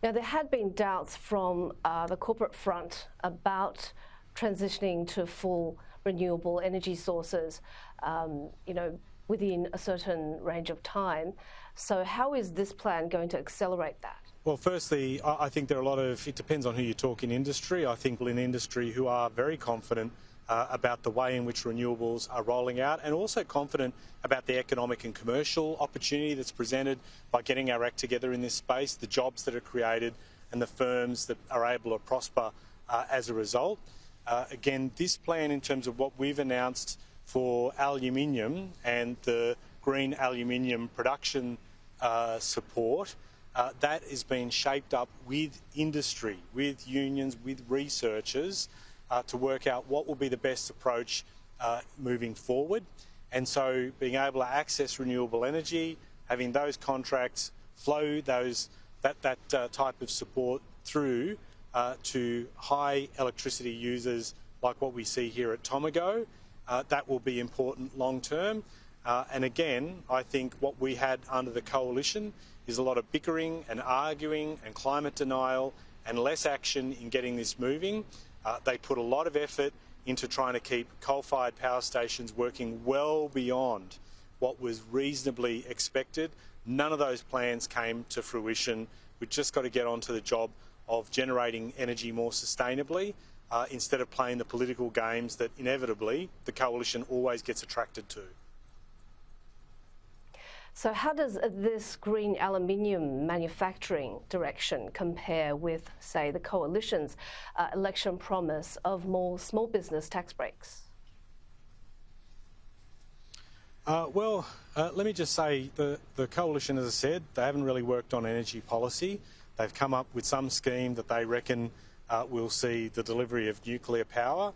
Now, there had been doubts from the corporate front about transitioning to full renewable energy sources, within a certain range of time. So how is this plan going to accelerate that? Well, firstly, I think there are it depends on who you talk in industry. I think in industry who are very confident about the way in which renewables are rolling out, and also confident about the economic and commercial opportunity that's presented by getting our act together in this space, the jobs that are created and the firms that are able to prosper as a result. Again, this plan in terms of what we've announced for aluminium and the green aluminium production support, that is being shaped up with industry, with unions, with researchers to work out what will be the best approach moving forward. And so being able to access renewable energy, having those contracts flow that type of support through to high electricity users like what we see here at Tomago, that will be important long term. And again, I think what we had under the coalition is a lot of bickering and arguing and climate denial and less action in getting this moving. They put a lot of effort into trying to keep coal-fired power stations working well beyond what was reasonably expected. None of those plans came to fruition. We've just got to get on to the job of generating energy more sustainably instead of playing the political games that inevitably the coalition always gets attracted to. So how does this green aluminium manufacturing direction compare with, say, the coalition's election promise of more small business tax breaks? Let me just say the coalition, as I said, they haven't really worked on energy policy. They've come up with some scheme that they reckon will see the delivery of nuclear power,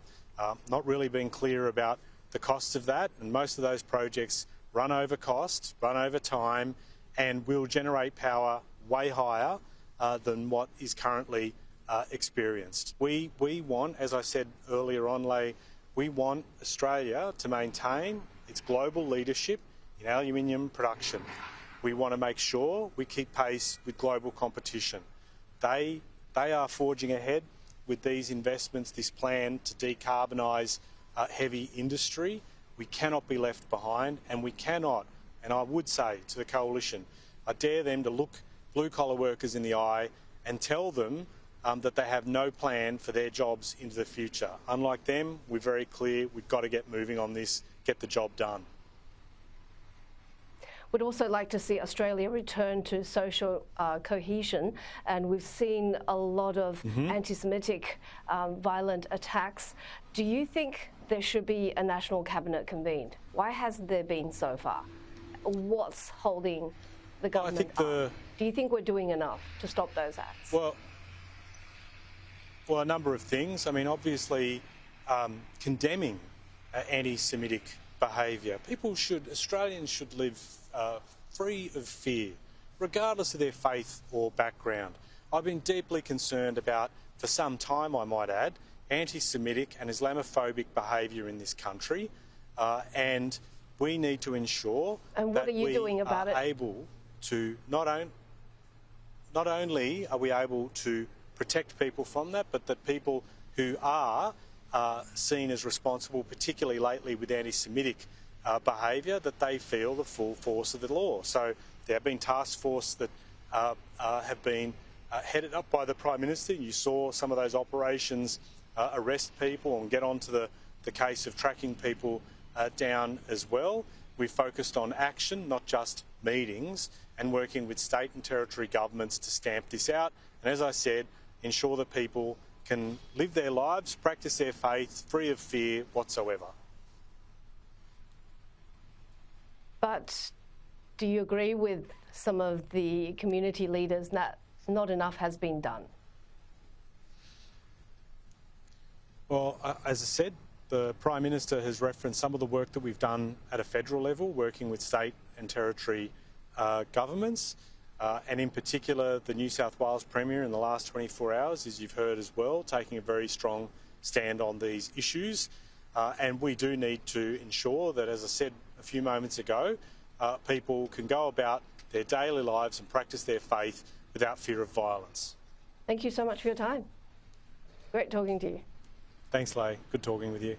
not really being clear about the cost of that, and most of those projects run over cost, run over time, and will generate power way higher than what is currently experienced. We want, as I said earlier on, Leigh, we want Australia to maintain its global leadership in aluminium production. We want to make sure we keep pace with global competition. They are forging ahead with these investments, this plan to decarbonise heavy industry. We cannot be left behind, and we cannot, and I would say to the coalition, I dare them to look blue-collar workers in the eye and tell them that they have no plan for their jobs into the future. Unlike them, we're very clear we've got to get moving on this, get the job done. We'd also like to see Australia return to social cohesion, and we've seen a lot of anti-Semitic violent attacks. Do you think there should be a national cabinet convened? Why hasn't there been so far? What's holding the government up? Do you think we're doing enough to stop those acts? Well, a number of things. I mean, obviously, condemning anti-Semitic behaviour. Australians should live free of fear, regardless of their faith or background. I've been deeply concerned about, for some time I might add, anti-Semitic and Islamophobic behaviour in this country, and we need to ensure that we are able to not only are we able to protect people from that, but that people who are seen as responsible, particularly lately with anti-Semitic behaviour, that they feel the full force of the law. So there have been task forces that have been headed up by the Prime Minister. You saw some of those operations arrest people and get onto the case of tracking people down as well. We've focused on action, not just meetings, and working with state and territory governments to stamp this out. And as I said, ensure that people can live their lives, practice their faith, free of fear whatsoever. But do you agree with some of the community leaders that not enough has been done? Well, as I said, the Prime Minister has referenced some of the work that we've done at a federal level, working with state and territory governments, and in particular the New South Wales Premier in the last 24 hours, as you've heard as well, taking a very strong stand on these issues. And we do need to ensure that, as I said a few moments ago, people can go about their daily lives and practice their faith without fear of violence. Thank you so much for your time. Great talking to you. Thanks, Leigh. Good talking with you.